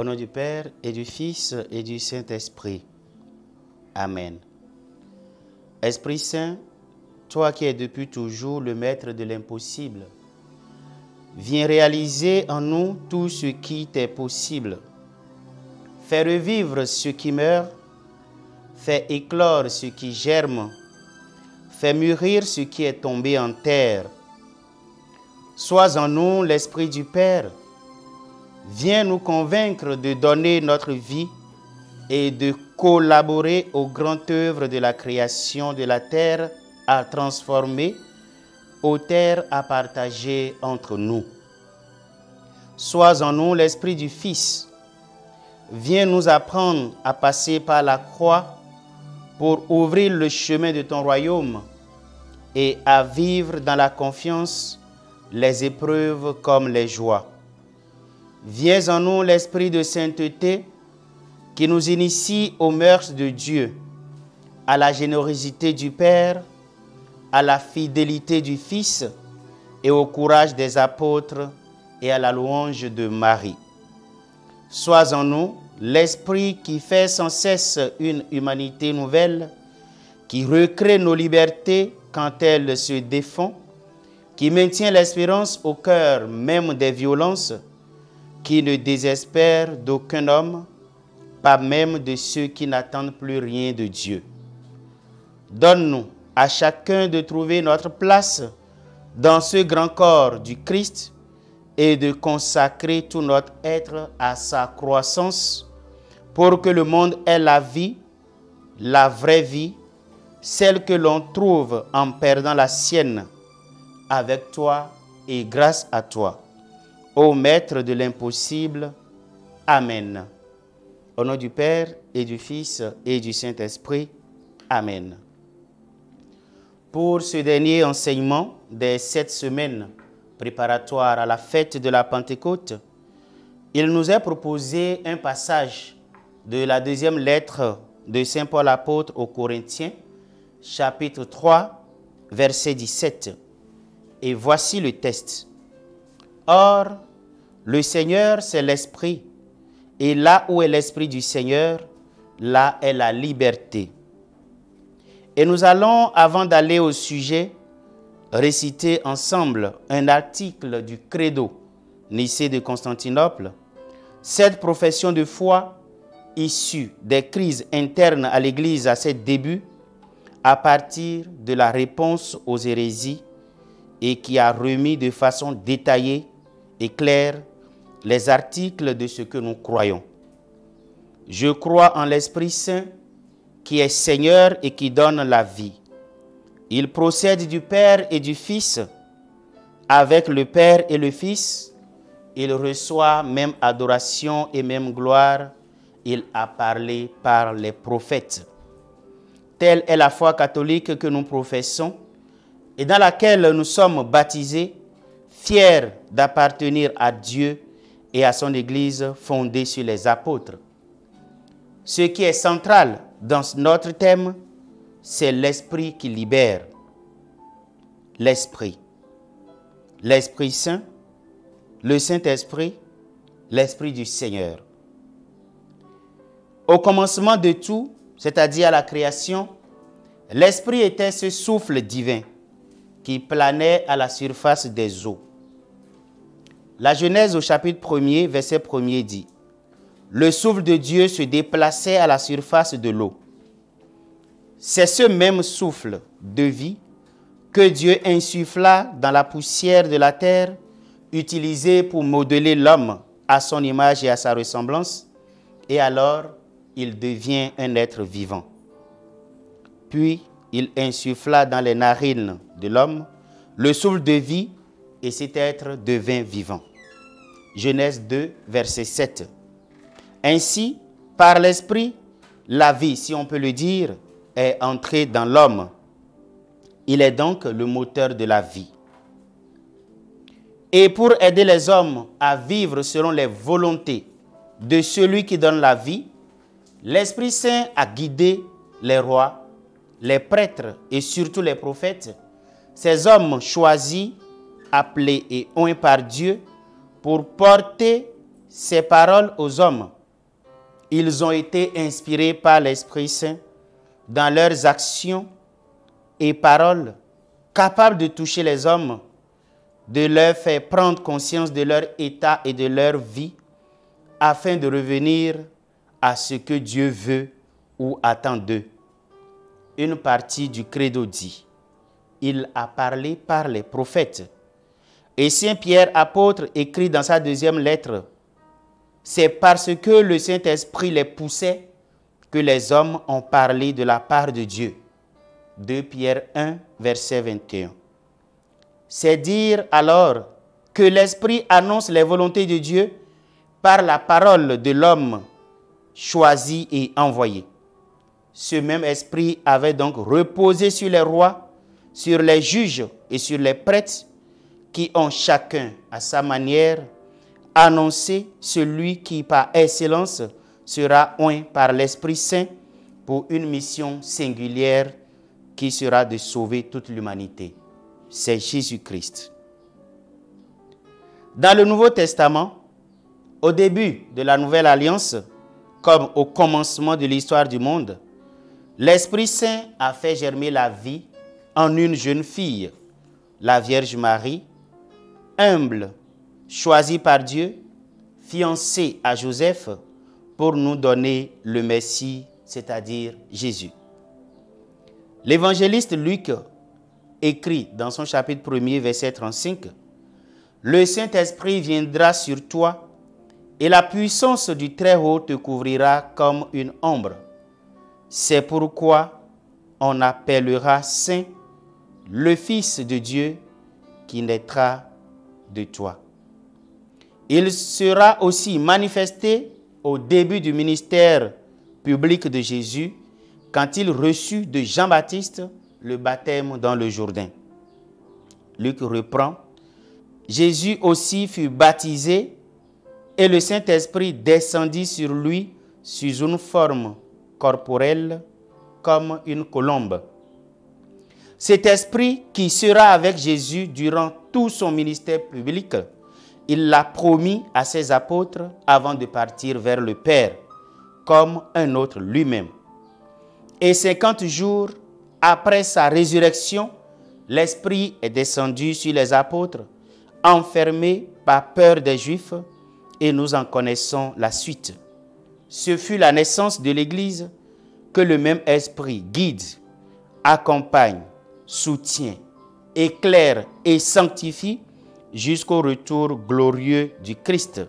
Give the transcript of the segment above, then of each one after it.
Au nom du Père et du Fils et du Saint-Esprit. Amen. Esprit Saint, toi qui es depuis toujours le maître de l'impossible, viens réaliser en nous tout ce qui t'est possible. Fais revivre ce qui meurt, fais éclore ce qui germe, fais mûrir ce qui est tombé en terre. Sois en nous l'Esprit du Père. Viens nous convaincre de donner notre vie et de collaborer aux grandes œuvres de la création de la terre à transformer, aux terres à partager entre nous. Sois en nous l'Esprit du Fils. Viens nous apprendre à passer par la croix pour ouvrir le chemin de ton royaume et à vivre dans la confiance les épreuves comme les joies. Viens en nous l'Esprit de sainteté qui nous initie aux mœurs de Dieu, à la générosité du Père, à la fidélité du Fils et au courage des apôtres et à la louange de Marie. Sois en nous l'Esprit qui fait sans cesse une humanité nouvelle, qui recrée nos libertés quand elles se défont, qui maintient l'espérance au cœur même des violences, qui ne désespère d'aucun homme, pas même de ceux qui n'attendent plus rien de Dieu. Donne-nous à chacun de trouver notre place dans ce grand corps du Christ et de consacrer tout notre être à sa croissance pour que le monde ait la vie, la vraie vie, celle que l'on trouve en perdant la sienne, avec toi et grâce à toi. Ô Maître de l'impossible, Amen. Au nom du Père et du Fils et du Saint-Esprit, Amen. Pour ce dernier enseignement des 7 semaines préparatoires à la fête de la Pentecôte, il nous est proposé un passage de la deuxième lettre de Saint Paul apôtre aux Corinthiens, chapitre 3, verset 17. Et voici le texte. Or, le Seigneur, c'est l'Esprit, et là où est l'Esprit du Seigneur, là est la liberté. Et nous allons, avant d'aller au sujet, réciter ensemble un article du Credo, Nicée de Constantinople. Cette profession de foi, issue des crises internes à l'Église à ses débuts, à partir de la réponse aux hérésies, et qui a remis de façon détaillée et claire les articles de ce que nous croyons. Je crois en l'Esprit Saint qui est Seigneur et qui donne la vie. Il procède du Père et du Fils. Avec le Père et le Fils, il reçoit même adoration et même gloire. Il a parlé par les prophètes. Telle est la foi catholique que nous professons et dans laquelle nous sommes baptisés, fiers d'appartenir à Dieu et à son Église fondée sur les apôtres. Ce qui est central dans notre thème, c'est l'Esprit qui libère. L'Esprit. L'Esprit Saint, le Saint-Esprit, l'Esprit du Seigneur. Au commencement de tout, c'est-à-dire à la création, l'Esprit était ce souffle divin qui planait à la surface des eaux. La Genèse au chapitre 1er, verset 1er dit « Le souffle de Dieu se déplaçait à la surface de l'eau. » C'est ce même souffle de vie que Dieu insuffla dans la poussière de la terre, utilisé pour modeler l'homme à son image et à sa ressemblance, et alors il devient un être vivant. Puis il insuffla dans les narines de l'homme le souffle de vie et cet être devint vivant. Genèse 2, verset 7. Ainsi, par l'Esprit, la vie, si on peut le dire, est entrée dans l'homme. Il est donc le moteur de la vie. Et pour aider les hommes à vivre selon les volontés de celui qui donne la vie, l'Esprit Saint a guidé les rois, les prêtres et surtout les prophètes, ces hommes choisis, appelés et oints par Dieu pour porter ces paroles aux hommes. Ils ont été inspirés par l'Esprit Saint dans leurs actions et paroles, capables de toucher les hommes, de leur faire prendre conscience de leur état et de leur vie, afin de revenir à ce que Dieu veut ou attend d'eux. Une partie du credo dit: il a parlé par les prophètes. Et Saint Pierre, apôtre, écrit dans sa deuxième lettre: c'est parce que le Saint-Esprit les poussait que les hommes ont parlé de la part de Dieu. 2 Pierre 1, verset 21. C'est dire alors que l'Esprit annonce les volontés de Dieu par la parole de l'homme choisi et envoyé. Ce même Esprit avait donc reposé sur les rois, sur les juges et sur les prêtres, qui ont chacun à sa manière annoncé celui qui par excellence sera oint par l'Esprit Saint pour une mission singulière qui sera de sauver toute l'humanité. C'est Jésus-Christ. Dans le Nouveau Testament, au début de la Nouvelle Alliance, comme au commencement de l'histoire du monde, l'Esprit Saint a fait germer la vie en une jeune fille, la Vierge Marie, humble, choisie par Dieu, fiancée à Joseph, pour nous donner le Messie, c'est-à-dire Jésus. L'évangéliste Luc écrit dans son chapitre 1er, verset 35, « Le Saint-Esprit viendra sur toi, et la puissance du Très-Haut te couvrira comme une ombre. C'est pourquoi on appellera Saint le Fils de Dieu qui naîtra de toi. Il sera aussi manifesté au début du ministère public de Jésus quand il reçut de Jean-Baptiste le baptême dans le Jourdain. » Luc reprend, « Jésus aussi fut baptisé et le Saint-Esprit descendit sur lui sous une forme corporelle comme une colombe. Cet esprit qui sera avec Jésus durant tout son ministère public, il l'a promis à ses apôtres avant de partir vers le Père, comme un autre lui-même. Et 50 jours après sa résurrection, l'Esprit est descendu sur les apôtres, enfermés par peur des Juifs, et nous en connaissons la suite. Ce fut la naissance de l'Église que le même Esprit guide, accompagne, soutient, éclaire et sanctifie jusqu'au retour glorieux du Christ.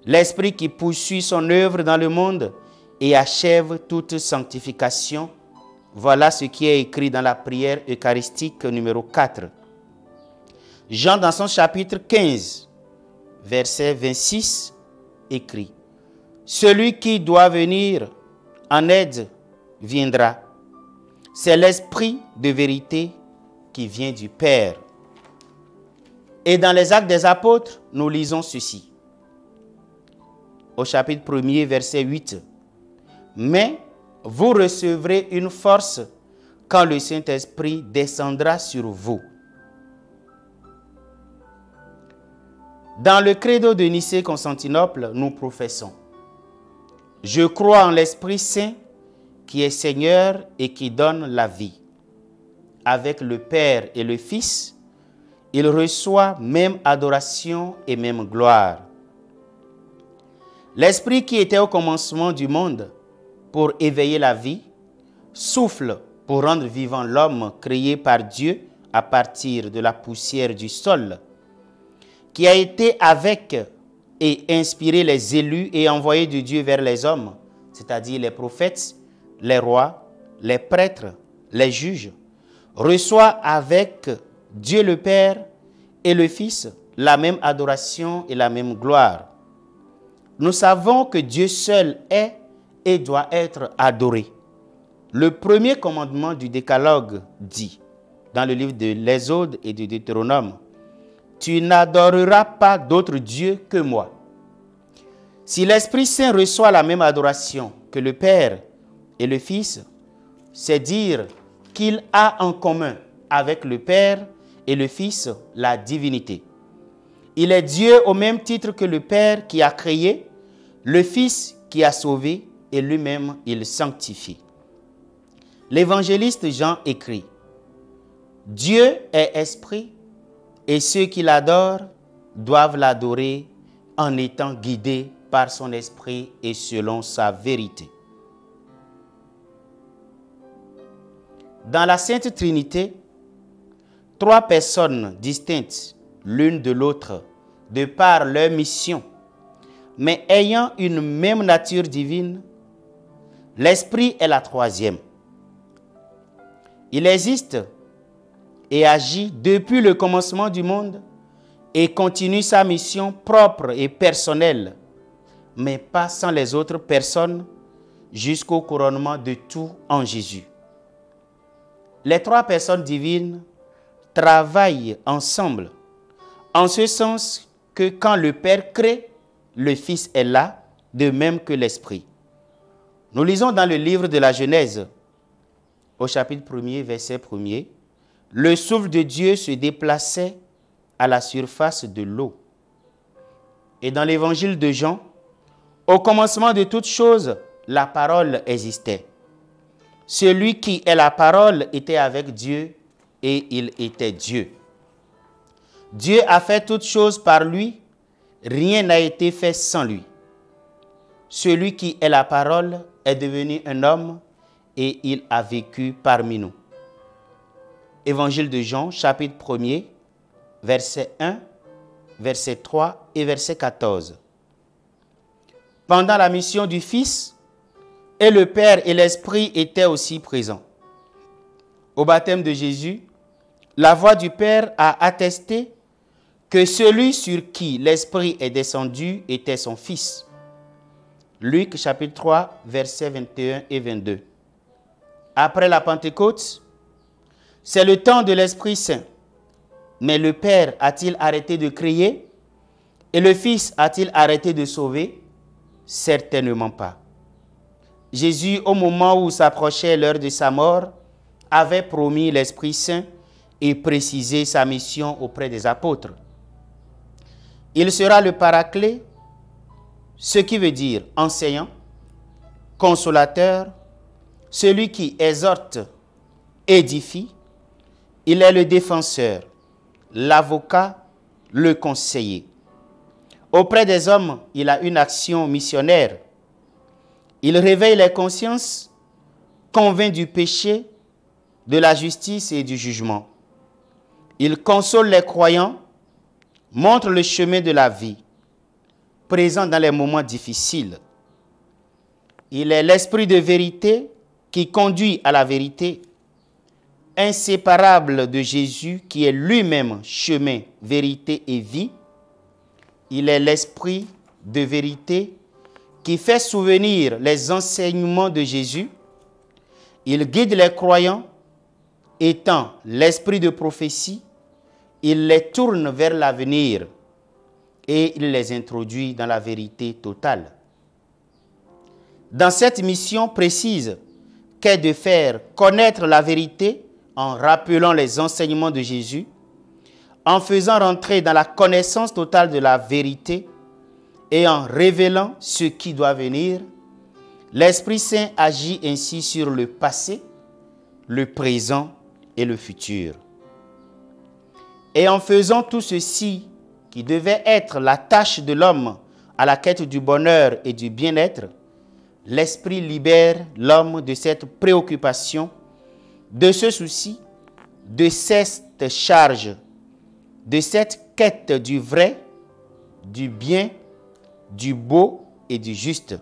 L'Esprit qui poursuit son œuvre dans le monde et achève toute sanctification, voilà ce qui est écrit dans la prière eucharistique numéro 4. Jean, dans son chapitre 15, verset 26, écrit: « Celui qui doit venir en aide viendra. C'est l'Esprit de vérité qui vient du Père. » Et dans les Actes des Apôtres, nous lisons ceci. Au chapitre 1er, verset 8. « Mais vous recevrez une force quand le Saint-Esprit descendra sur vous. » Dans le credo de Nicée-Constantinople, nous professons: « Je crois en l'Esprit Saint qui est Seigneur et qui donne la vie. Avec le Père et le Fils, il reçoit même adoration et même gloire. L'Esprit qui était au commencement du monde pour éveiller la vie, souffle pour rendre vivant l'homme créé par Dieu à partir de la poussière du sol, qui a été avec et inspiré les élus et envoyé de Dieu vers les hommes, c'est-à-dire les prophètes, les rois, les prêtres, les juges, reçoit avec Dieu le Père et le Fils la même adoration et la même gloire. Nous savons que Dieu seul est et doit être adoré. Le premier commandement du décalogue dit, dans le livre de l'Exode et du Deutéronome, « Tu n'adoreras pas d'autre Dieu que moi. » Si l'Esprit Saint reçoit la même adoration que le Père et le Fils, c'est dire qu'il a en commun avec le Père et le Fils la divinité. Il est Dieu au même titre que le Père qui a créé, le Fils qui a sauvé et lui-même il sanctifie. L'évangéliste Jean écrit: Dieu est esprit et ceux qui l'adorent doivent l'adorer en étant guidés par son esprit et selon sa vérité. Dans la Sainte Trinité, trois personnes distinctes l'une de l'autre de par leur mission, mais ayant une même nature divine, l'Esprit est la troisième. Il existe et agit depuis le commencement du monde et continue sa mission propre et personnelle, mais pas sans les autres personnes jusqu'au couronnement de tout en Jésus. Les trois personnes divines travaillent ensemble, en ce sens que quand le Père crée, le Fils est là, de même que l'Esprit. Nous lisons dans le livre de la Genèse, au chapitre 1er, verset 1er, le souffle de Dieu se déplaçait à la surface de l'eau. Et dans l'évangile de Jean, au commencement de toutes choses, la parole existait. Celui qui est la parole était avec Dieu et il était Dieu. Dieu a fait toutes choses par lui, rien n'a été fait sans lui. Celui qui est la parole est devenu un homme et il a vécu parmi nous. Évangile de Jean, chapitre 1er, verset 1, verset 3 et verset 14. Pendant la mission du Fils, et le Père et l'Esprit étaient aussi présents. Au baptême de Jésus, la voix du Père a attesté que celui sur qui l'Esprit est descendu était son Fils. Luc chapitre 3, versets 21 et 22. Après la Pentecôte, c'est le temps de l'Esprit Saint. Mais le Père a-t-il arrêté de crier? Et le Fils a-t-il arrêté de sauver? Certainement pas. Jésus, au moment où s'approchait l'heure de sa mort, avait promis l'Esprit Saint et précisé sa mission auprès des apôtres. Il sera le Paraclet, ce qui veut dire enseignant, consolateur, celui qui exhorte, édifie. Il est le défenseur, l'avocat, le conseiller. Auprès des hommes, il a une action missionnaire. Il réveille les consciences, convainc du péché, de la justice et du jugement. Il console les croyants, montre le chemin de la vie, présent dans les moments difficiles. Il est l'esprit de vérité qui conduit à la vérité, inséparable de Jésus qui est lui-même chemin, vérité et vie. Il est l'esprit de vérité qui fait souvenir les enseignements de Jésus. Il guide les croyants, étant l'esprit de prophétie. Il les tourne vers l'avenir et il les introduit dans la vérité totale. Dans cette mission précise qu'est de faire connaître la vérité en rappelant les enseignements de Jésus, en faisant rentrer dans la connaissance totale de la vérité et en révélant ce qui doit venir, l'Esprit Saint agit ainsi sur le passé, le présent et le futur. Et en faisant tout ceci, qui devait être la tâche de l'homme à la quête du bonheur et du bien-être, l'Esprit libère l'homme de cette préoccupation, de ce souci, de cette charge, de cette quête du vrai, du bien, du beau et du juste.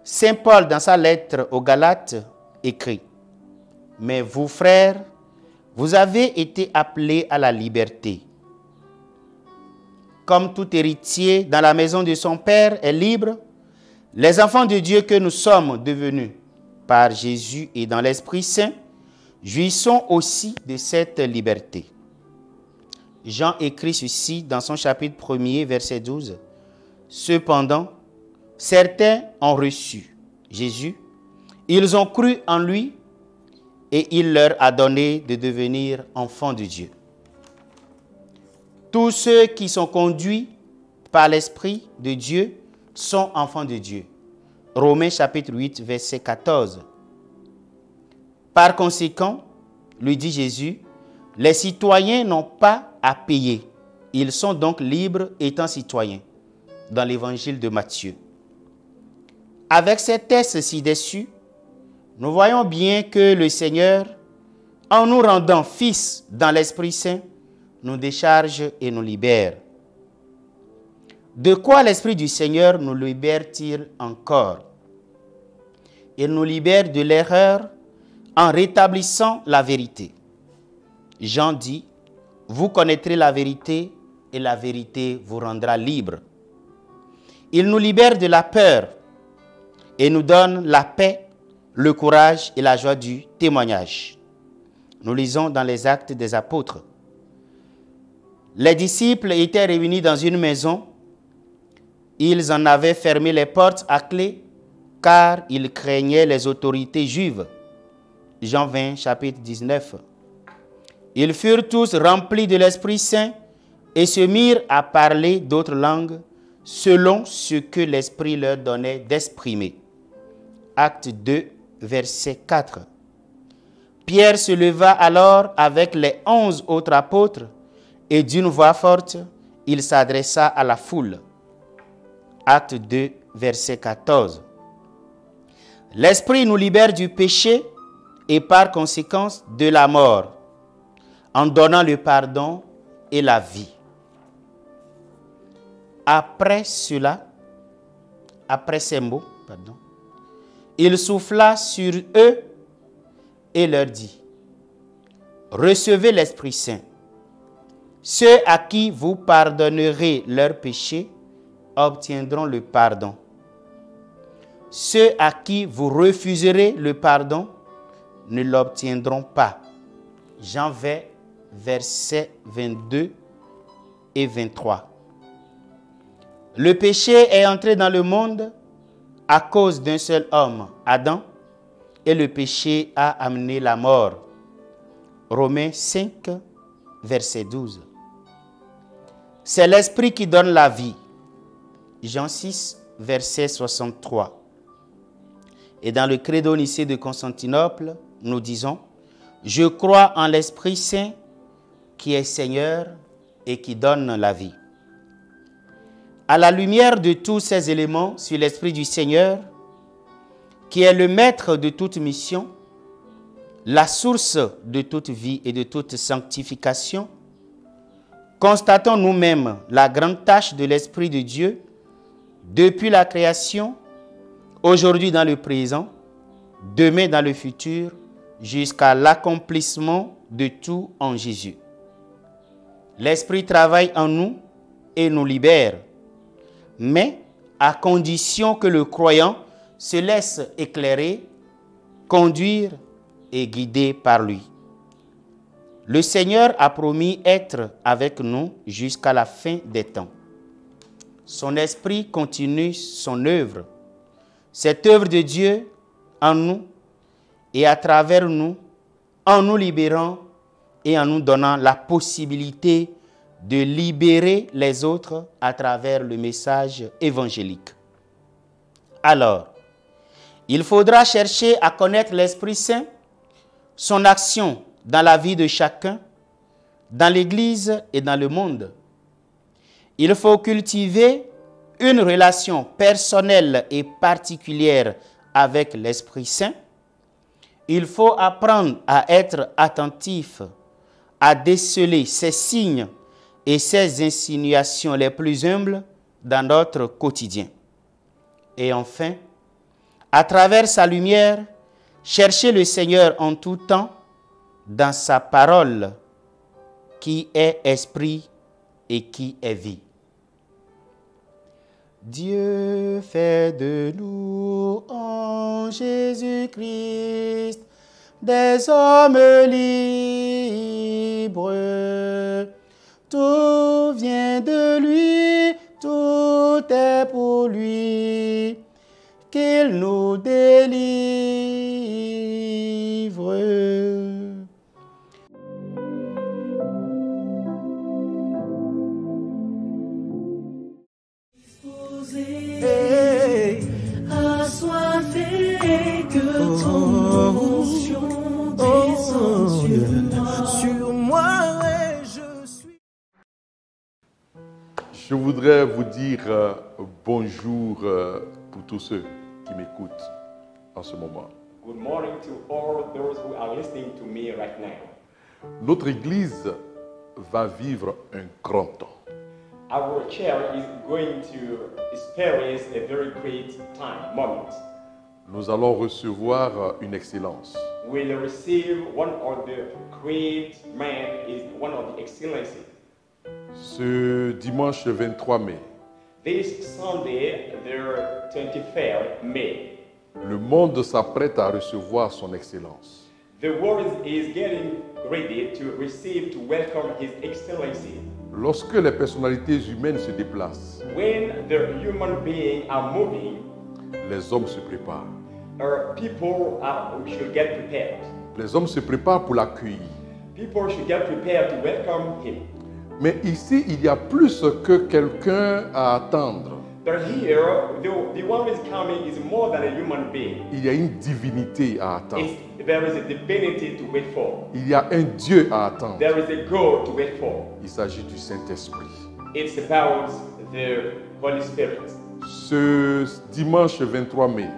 Saint Paul, dans sa lettre aux Galates, écrit: « Mais vous, frères, vous avez été appelés à la liberté. Comme tout héritier dans la maison de son Père est libre, les enfants de Dieu que nous sommes devenus par Jésus et dans l'Esprit Saint, jouissons aussi de cette liberté. » Jean écrit ceci dans son chapitre 1er, verset 12. « Cependant, certains ont reçu Jésus, ils ont cru en lui et il leur a donné de devenir enfants de Dieu. » tous ceux qui sont conduits par l'Esprit de Dieu sont enfants de Dieu. Romains chapitre 8, verset 14. Par conséquent, lui dit Jésus, les citoyens n'ont pas à payer. Ils sont donc libres étant citoyens, dans l'évangile de Matthieu. Avec ces textes ci-dessus, nous voyons bien que le Seigneur, en nous rendant fils dans l'Esprit Saint, nous décharge et nous libère. De quoi l'Esprit du Seigneur nous libère-t-il encore? Il nous libère de l'erreur en rétablissant la vérité. Jean dit, vous connaîtrez la vérité et la vérité vous rendra libre. Il nous libère de la peur et nous donne la paix, le courage et la joie du témoignage. Nous lisons dans les Actes des Apôtres. Les disciples étaient réunis dans une maison. Ils en avaient fermé les portes à clé car ils craignaient les autorités juives. Jean 20, chapitre 19. Ils furent tous remplis de l'Esprit Saint et se mirent à parler d'autres langues selon ce que l'Esprit leur donnait d'exprimer. Acte 2, verset 4. Pierre se leva alors avec les 11 autres apôtres et d'une voix forte, il s'adressa à la foule. Acte 2, verset 14. L'Esprit nous libère du péché et par conséquence de la mort, en donnant le pardon et la vie. Après ces mots, il souffla sur eux et leur dit, recevez l'Esprit Saint. Ceux à qui vous pardonnerez leurs péchés obtiendront le pardon. Ceux à qui vous refuserez le pardon ne l'obtiendront pas. Jean 20, versets 22 et 23. Le péché est entré dans le monde à cause d'un seul homme, Adam, et le péché a amené la mort. Romains 5, verset 12. C'est l'Esprit qui donne la vie. Jean 6, verset 63. Et dans le Credo Nicée de Constantinople, nous disons, je crois en l'Esprit Saint qui est Seigneur et qui donne la vie. À la lumière de tous ces éléments sur l'Esprit du Seigneur, qui est le maître de toute mission, la source de toute vie et de toute sanctification, constatons nous-mêmes la grande tâche de l'Esprit de Dieu depuis la création, aujourd'hui dans le présent, demain dans le futur, jusqu'à l'accomplissement de tout en Jésus. L'Esprit travaille en nous et nous libère, mais à condition que le croyant se laisse éclairer, conduire et guider par lui. Le Seigneur a promis être avec nous jusqu'à la fin des temps. Son Esprit continue son œuvre. Cette œuvre de Dieu en nous et à travers nous, en nous libérant et en nous donnant la possibilité de libérer les autres à travers le message évangélique. Alors, il faudra chercher à connaître l'Esprit Saint, son action dans la vie de chacun, dans l'Église et dans le monde. Il faut cultiver une relation personnelle et particulière avec l'Esprit Saint. Il faut apprendre à être attentif, à déceler ses signes et ses insinuations les plus humbles dans notre quotidien. Et enfin, à travers sa lumière, chercher le Seigneur en tout temps dans sa parole qui est esprit et qui est vie. Dieu fait de nous en Jésus-Christ des hommes libres. Tout vient de lui, tout est pour lui, qu'il nous délivre. attention des yeux sur moi et je suis. Je voudrais vous dire bonjour pour tous ceux qui m'écoutent en ce moment. Good morning to all those who are listening to me right now. Notre Église va vivre un grand temps. Our church is going to experience a very great moment. Nous allons recevoir une excellence. We'll receive one of the great men, is one of the excellency. Ce dimanche 23 mai, This Sunday, the 23rd May, le monde s'apprête à recevoir son excellence. the world is getting ready to receive, to welcome His Excellency. Lorsque les personnalités humaines se déplacent, When the human beings are moving, les hommes se préparent. people should get prepared. Les hommes se préparent pour l'accueillir. People should get prepared to welcome Him. Mais ici, il y a plus que quelqu'un à attendre. But here, the one who is coming is more than a human being. Il y a une divinité à attendre. There is a divinity to wait for. Il y a un Dieu à attendre. There is a God to wait for. Il s'agit du Saint-Esprit. It's about the Holy Spirit. Ce dimanche 23 mai,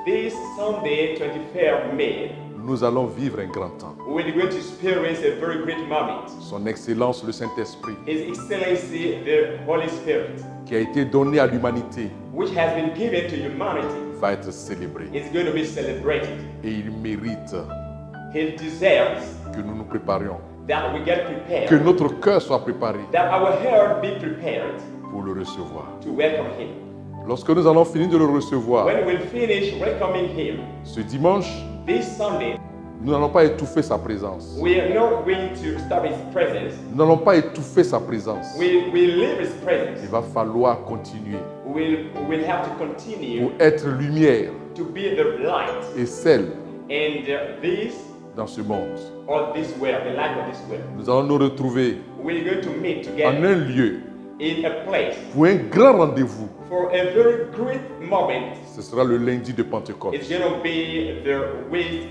This Sunday, 23rd May, nous allons vivre un grand temps. we're going to experience a very great moment. Son Excellence, le Saint-Esprit, His Excellency, the Holy Spirit, qui a été donné à l'humanité, which has been given to humanity, va être célébré. is going to be celebrated. Et il mérite He deserves que nous nous préparions, that we get que prepared, notre cœur soit préparé that our heart be prepared pour le recevoir. to welcome Him. Lorsque nous allons finir de le recevoir, When we'll finish welcoming Him, ce dimanche, this Sunday, nous n'allons pas étouffer sa présence. we are not going to stop His presence. Nous n'allons pas étouffer sa présence. We live His Il presence. va falloir continuer We'll have to continue pour être lumière to be the light et sel in this dans ce monde. or this world, the light of this world. Nous allons nous retrouver We're going to meet en together un lieu in a place pour un grand rendez-vous. for a very great moment. Ce sera le lundi de Pentecôte. It's going to be the week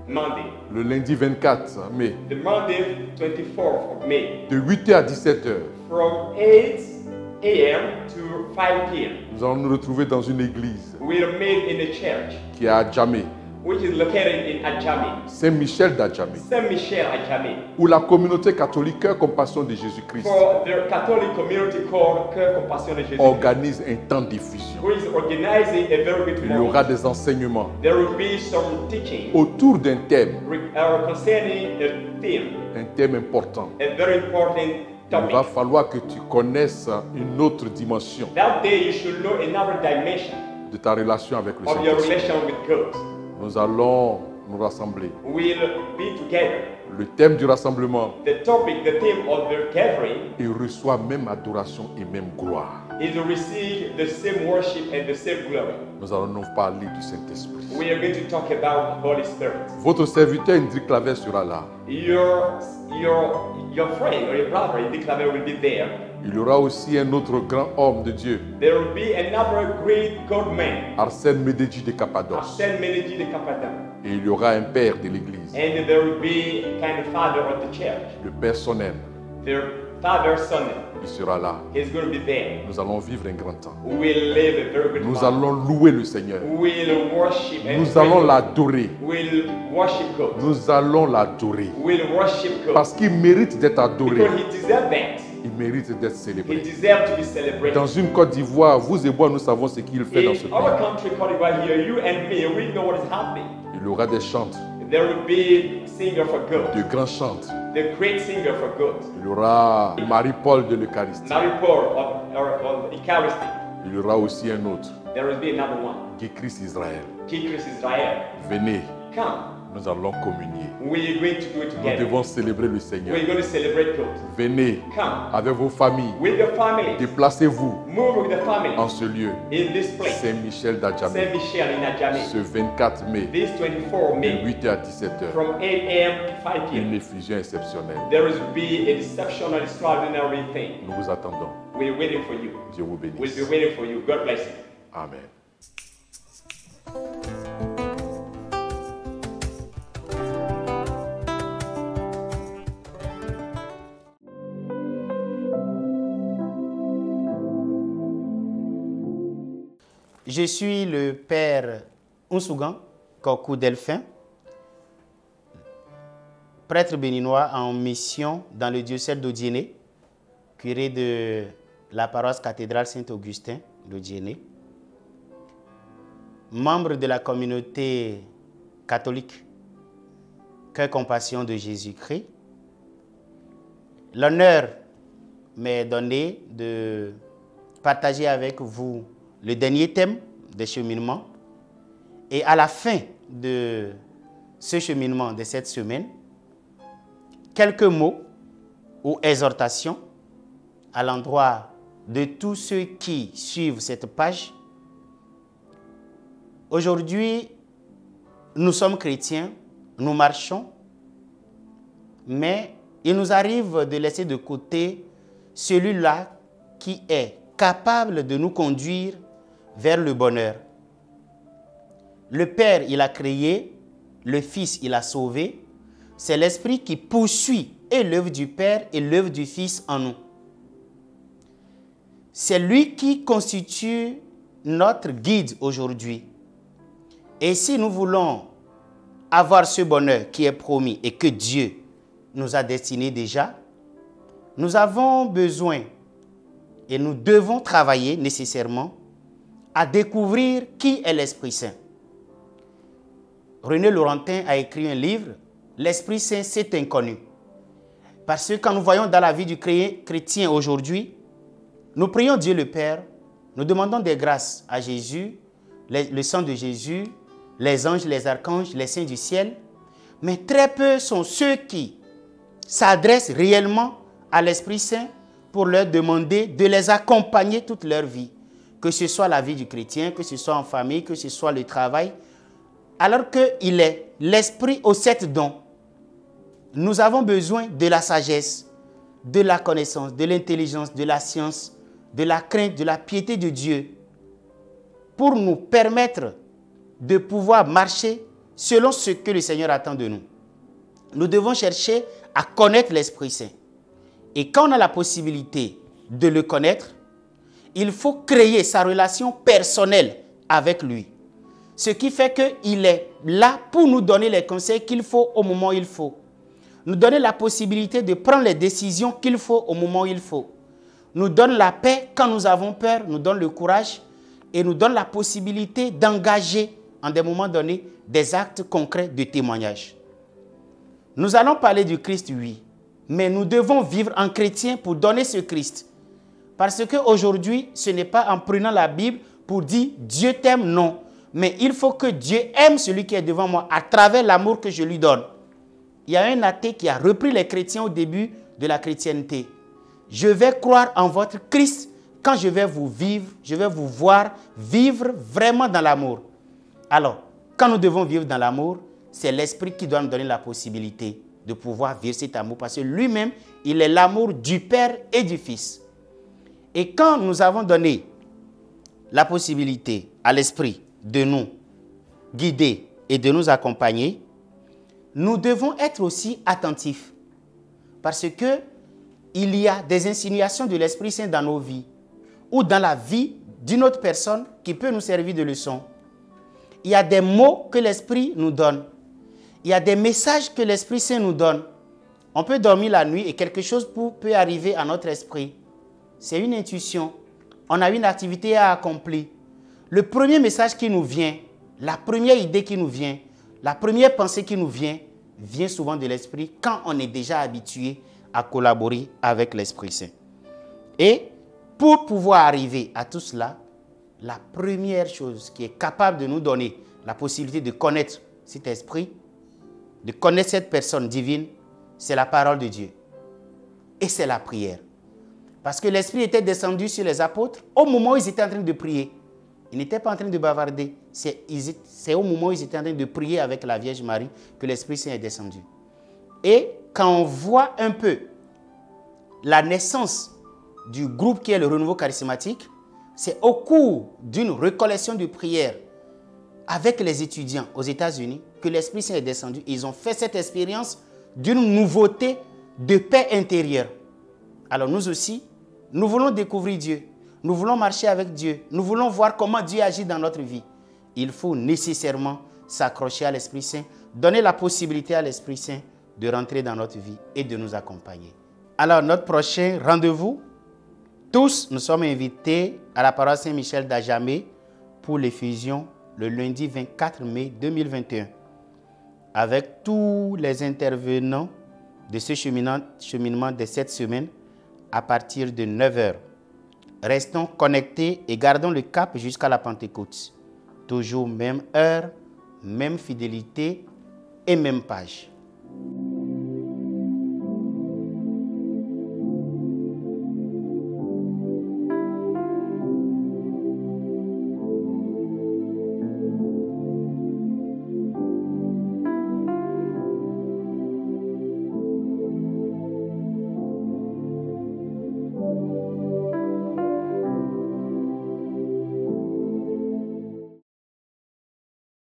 Monday, Le lundi 24 mai, the Monday 24th of May, de 8h à 17h. from 8 a.m. to 5 p.m. Nous allons nous retrouver dans une église We'll meet in a church qui est à Djamé, which is located in Adjamé, Saint-Michel d'Adjamé, Saint-Michel Adjamé, où la communauté catholique Cœur Compassion de Jésus-Christ for the Catholic community called Cœur Compassion de Jésus, organise un temps d'effusion. who is organizing a very good Il y aura moment. des enseignements There will be some teaching autour d'un thème concerning a thème important. a very important Il va topic. falloir que tu connaisses une autre dimension That day you should know another dimension de ta relation avec le of your Saint-Esprit. relation with God. Nous allons nous rassembler. We'll be together. Le thème du rassemblement, The topic, the theme of the gathering il reçoit même adoration et même gloire. is to receive the same worship and the same glory. Nous allons nous parler du Saint-Esprit. We are going to talk about Holy Spirit. Votre serviteur Indrick Claver sera là. Your friend or your brother in the Claver will be there. Il y aura aussi un autre grand homme de Dieu, There will be another great God man, Arsène Mededji de Cappadoce. Arsène Menedji de Cappadoce. Et il y aura un père de l'église, And there will be a kind of father of the church. le père Sonnen. Their father, son, Il sera là. is going to be there. Nous allons vivre un grand temps. We'll live a very good Nous life. allons louer le Seigneur. We'll worship and Nous praise allons God. l'adorer. We'll worship God. Nous allons l'adorer. We'll worship God. Parce qu'il mérite d'être adoré. Because He deserves that. Il mérite d'être He célébré. deserves to be celebrated. Dans une Côte d'Ivoire, vous et moi, nous savons ce qu'il fait dans ce In our pays. country, Côte d'Ivoire, here, you and me, we know what is happening. Il y aura des chantres, There will be singer for God, de grands chantres. the great singer for God, Il y aura Marie-Paul de l'Eucharistie. Mary Paul of Eucharisty. Il y aura aussi un autre, There will be another one, Guy Christ Israël. King-Christ Israel. Venez, Come, nous allons communier. we're going to do it Nous together. devons célébrer le Seigneur. We're going to celebrate God. Venez Come, avec vos familles. with your family, Déplacez-vous move with the family en ce lieu, in this place, Saint-Michel d'Adjamé, Saint-Michel in Adjamé, ce 24 mai, this 24 de May, 8h à 17h. from 8 a.m. to 5 Une p.m. effusion exceptionnelle. There will be a exceptional, extraordinary thing. Nous vous attendons. We're waiting for you. Dieu vous We'll bénisse. be waiting for you. God bless you. Amen. Je suis le père Unsougan Kokou Delphin, prêtre béninois en mission dans le diocèse d'Odiéné, curé de la paroisse cathédrale Saint-Augustin d'Odiéné, membre de la communauté catholique Cœur Compassion de Jésus-Christ. L'honneur m'est donné de partager avec vous le dernier thème des cheminements. Et à la fin de ce cheminement de cette semaine, quelques mots ou exhortations à l'endroit de tous ceux qui suivent cette page. Aujourd'hui, nous sommes chrétiens, nous marchons, mais il nous arrive de laisser de côté celui-là qui est capable de nous conduire vers le bonheur. Le Père, il a créé, le Fils, il a sauvé. C'est l'Esprit qui poursuit et l'œuvre du Père et l'œuvre du Fils en nous. C'est lui qui constitue notre guide aujourd'hui. Et si nous voulons avoir ce bonheur qui est promis et que Dieu nous a destiné déjà, nous avons besoin et nous devons travailler nécessairement à découvrir qui est l'Esprit Saint. René Laurentin a écrit un livre, L'Esprit Saint, c'est inconnu. Parce que quand nous voyons dans la vie du chrétien aujourd'hui, nous prions Dieu le Père, nous demandons des grâces à Jésus, le sang de Jésus, les anges, les archanges, les saints du ciel, mais très peu sont ceux qui s'adressent réellement à l'Esprit Saint pour leur demander de les accompagner toute leur vie, que ce soit la vie du chrétien, que ce soit en famille, que ce soit le travail, alors qu'il est l'Esprit aux 7 dons. Nous avons besoin de la sagesse, de la connaissance, de l'intelligence, de la science, de la crainte, de la piété de Dieu, pour nous permettre de pouvoir marcher selon ce que le Seigneur attend de nous. Nous devons chercher à connaître l'Esprit Saint. Et quand on a la possibilité de le connaître, il faut créer sa relation personnelle avec lui. Ce qui fait qu'il est là pour nous donner les conseils qu'il faut au moment où il faut. Nous donner la possibilité de prendre les décisions qu'il faut au moment où il faut. Nous donne la paix quand nous avons peur, nous donne le courage et nous donne la possibilité d'engager en des moments donnés des actes concrets de témoignage. Nous allons parler du Christ, oui, mais nous devons vivre en chrétien pour donner ce Christ. Parce qu'aujourd'hui, ce n'est pas en prenant la Bible pour dire « Dieu t'aime », non. Mais il faut que Dieu aime celui qui est devant moi à travers l'amour que je lui donne. Il y a un athée qui a repris les chrétiens au début de la chrétienté. Je vais croire en votre Christ quand je vais vous vivre, je vais vous voir vivre vraiment dans l'amour. Alors, quand nous devons vivre dans l'amour, c'est l'Esprit qui doit nous donner la possibilité de pouvoir vivre cet amour parce que lui-même, il est l'amour du Père et du Fils. Et quand nous avons donné la possibilité à l'Esprit de nous guider et de nous accompagner, nous devons être aussi attentifs parce que il y a des insinuations de l'Esprit Saint dans nos vies ou dans la vie d'une autre personne qui peut nous servir de leçon. Il y a des mots que l'Esprit nous donne. Il y a des messages que l'Esprit Saint nous donne. On peut dormir la nuit et quelque chose peut arriver à notre esprit. C'est une intuition. On a une activité à accomplir. Le premier message qui nous vient, la première idée qui nous vient, la première pensée qui nous vient souvent de l'Esprit quand on est déjà habitué à collaborer avec l'Esprit Saint. Et pour pouvoir arriver à tout cela, la première chose qui est capable de nous donner la possibilité de connaître cet esprit, de connaître cette personne divine, c'est la parole de Dieu. Et c'est la prière. Parce que l'Esprit était descendu sur les apôtres au moment où ils étaient en train de prier. Ils n'étaient pas en train de bavarder. C'est au moment où ils étaient en train de prier avec la Vierge Marie que l'Esprit Saint est descendu. Et quand on voit un peu la naissance du groupe qui est le renouveau charismatique, c'est au cours d'une recollection de prière avec les étudiants aux États-Unis que l'Esprit Saint est descendu. Ils ont fait cette expérience d'une nouveauté de paix intérieure. Alors nous aussi, nous voulons découvrir Dieu. Nous voulons marcher avec Dieu. Nous voulons voir comment Dieu agit dans notre vie. Il faut nécessairement s'accrocher à l'Esprit Saint, donner la possibilité à l'Esprit Saint de rentrer dans notre vie et de nous accompagner. Alors, notre prochain rendez-vous, tous, nous sommes invités à la paroisse Saint-Michel d'Ajamé pour l'effusion le lundi 24 mai 2021 avec tous les intervenants de ce cheminement de cette semaine à partir de 9h. Restons connectés et gardons le cap jusqu'à la Pentecôte. Toujours même heure, même fidélité et même page.